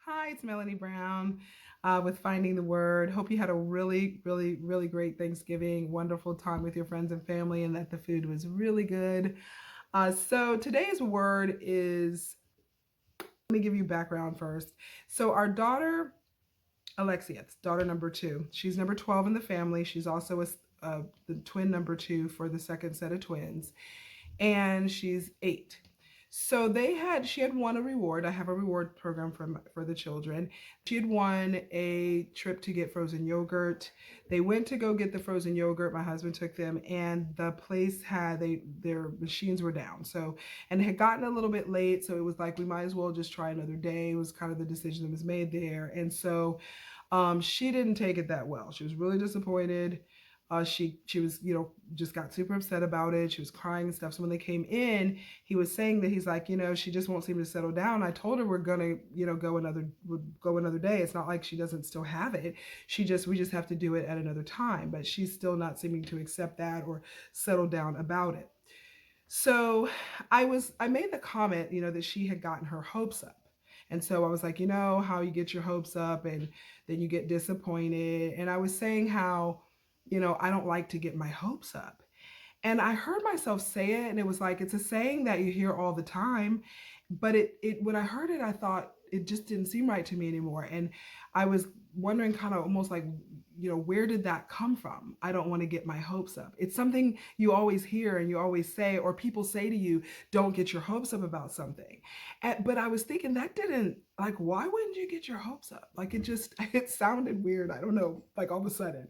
Hi, it's Melanie Brown with Finding the Word. Hope you had a really great Thanksgiving, wonderful time with your friends and family, and that the food was really good. So today's word is, let me give you background first. So our daughter, Alexia, it's daughter number two. She's number 12 in the family. She's also the twin number two for the second set of twins, and she's 8. So she had won a reward. I have a reward program for the children. She had won a trip to get frozen yogurt. They went to go get the frozen yogurt. My husband took them, and the place had their machines were down. So, and it had gotten a little bit late, so it was like we might as well just try another day. It was kind of the decision that was made there, and so she didn't take it that well. She was really disappointed. She was, just got super upset about it. She was crying and stuff. So when they came in, he was saying that he's like, she just won't seem to settle down. I told her we're gonna, go another day. It's not like she doesn't still have it. We just have to do it at another time. But she's still not seeming to accept that or settle down about it. So I made the comment, that she had gotten her hopes up. And so I was like, how you get your hopes up and then you get disappointed. And I was saying how, I don't like to get my hopes up. And I heard myself say it, and it was like it's a saying that you hear all the time, but it when I heard it, I thought it just didn't seem right to me anymore. And I was wondering, kind of almost like, where did that come from? I don't want to get my hopes up. It's something you always hear and you always say, or people say to you, don't get your hopes up about something. But I was thinking that didn't, like, why wouldn't you get your hopes up? Like, it just, it sounded weird. I don't know, like all of a sudden.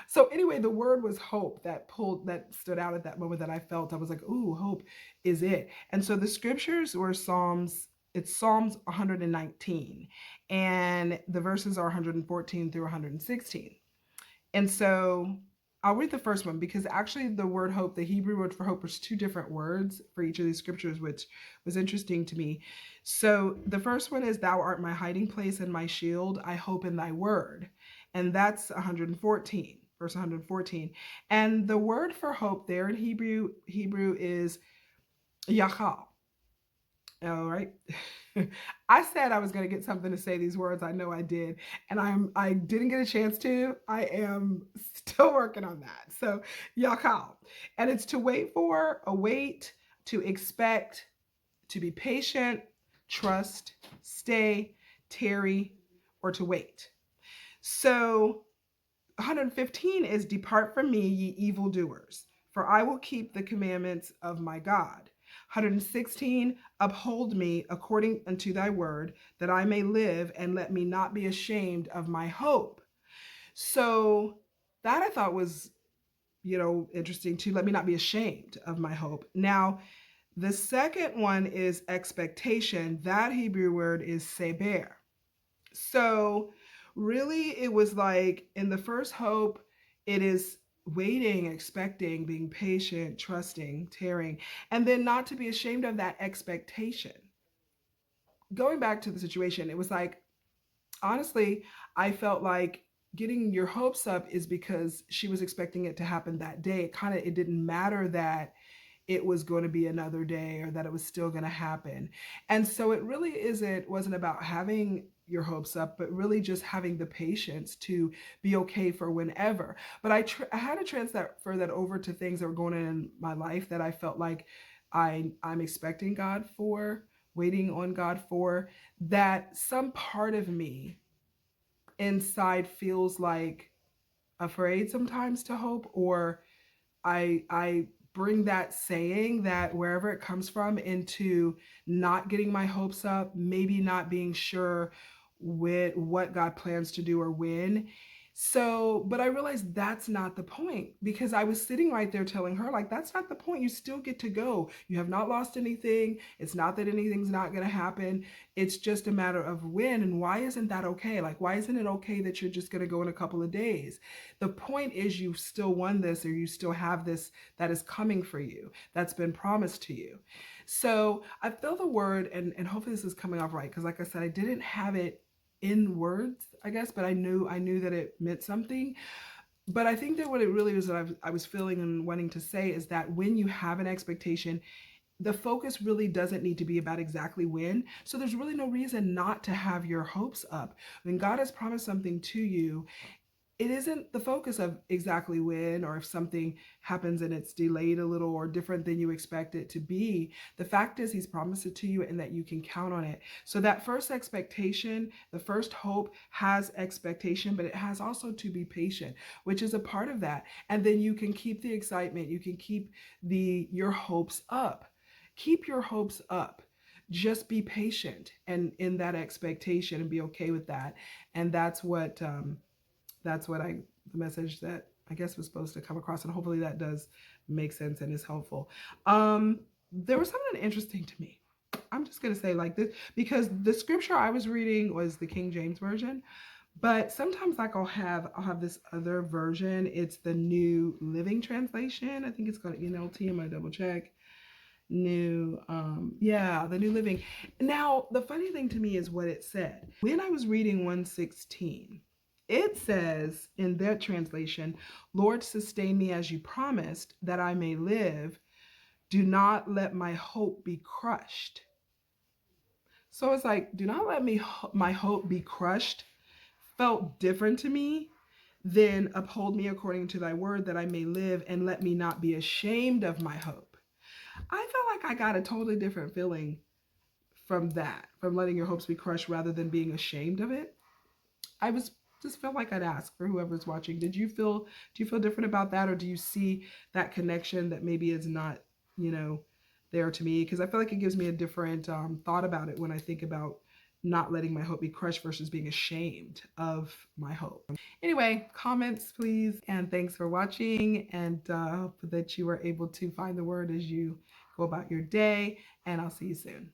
So anyway, the word was hope that stood out at that moment that I felt. I was like, ooh, hope is it. And so the scriptures were it's Psalms 119, and the verses are 114 through 116. And so I'll read the first one because actually the word hope, the Hebrew word for hope, was two different words for each of these scriptures, which was interesting to me. So the first one is, Thou art my hiding place and my shield. I hope in thy word. And that's 114, verse 114. And the word for hope there in Hebrew is yachal. All right. I said I was going to get something to say these words. I know I did. And I didn't get a chance to. I am still working on that. So, yakal. And it's to wait for, await, to expect, to be patient, trust, stay, tarry, or to wait. So, 115 is, Depart from me, ye evildoers, for I will keep the commandments of my God. 116, Uphold me according unto thy word, that I may live, and let me not be ashamed of my hope. So that I thought was, interesting too. Let me not be ashamed of my hope. Now, the second one is expectation. That Hebrew word is seber. So really, it was like in the first hope, it is waiting, expecting, being patient, trusting, tearing, and then not to be ashamed of that expectation. Going back to the situation, it was like, honestly, I felt like getting your hopes up is because she was expecting it to happen that day. It didn't matter that it was going to be another day or that it was still going to happen. And so it really wasn't about having your hopes up, but really just having the patience to be okay for whenever. But I had to transfer that over to things that were going on in my life that I felt like I'm expecting God for, waiting on God for, that some part of me inside feels like afraid sometimes to hope, or I bring that saying, that wherever it comes from, into not getting my hopes up, maybe not being sure with what God plans to do or when. So, but I realized that's not the point, because I was sitting right there telling her, like, that's not the point. You still get to go. You have not lost anything. It's not that anything's not going to happen. It's just a matter of when. And why isn't that okay? Like, why isn't it okay that you're just going to go in a couple of days? The point is, you still won this, or you still have this that is coming for you, that's been promised to you. So I feel the word, and hopefully this is coming off right, because like I said, I didn't have it in words, I guess, but I knew that it meant something. But I think that what it really was that I was feeling and wanting to say is that when you have an expectation, the focus really doesn't need to be about exactly when. So there's really no reason not to have your hopes up. When God has promised something to you, it isn't the focus of exactly when, or if something happens and it's delayed a little or different than you expect it to be. The fact is, he's promised it to you and that you can count on it. So that first expectation, the first hope has expectation, but it has also to be patient, which is a part of that. And then you can keep the excitement, you can keep your hopes up. Keep your hopes up. Just be patient and in that expectation and be okay with that. And that's what the message that I guess was supposed to come across, and hopefully that does make sense and is helpful. There was something interesting to me. I'm just gonna say like this because the scripture I was reading was the King James version, but sometimes like I'll have this other version. It's the New Living Translation. I think it's called NLT. I'm gonna double check. The New Living. Now the funny thing to me is what it said when I was reading 116. It says in their translation, Lord, sustain me as you promised, that I may live. Do not let my hope be crushed. So it's like, do not let my hope be crushed felt different to me than uphold me according to thy word, that I may live, and let me not be ashamed of my hope. I felt like I got a totally different feeling from that, from letting your hopes be crushed rather than being ashamed of it. I was just felt like I'd ask for whoever's watching. Do you feel different about that, or do you see that connection that maybe is not, you know, there to me? Because I feel like it gives me a different thought about it when I think about not letting my hope be crushed versus being ashamed of my hope. Anyway, comments please, and thanks for watching, and hope that you are able to find the word as you go about your day, and I'll see you soon.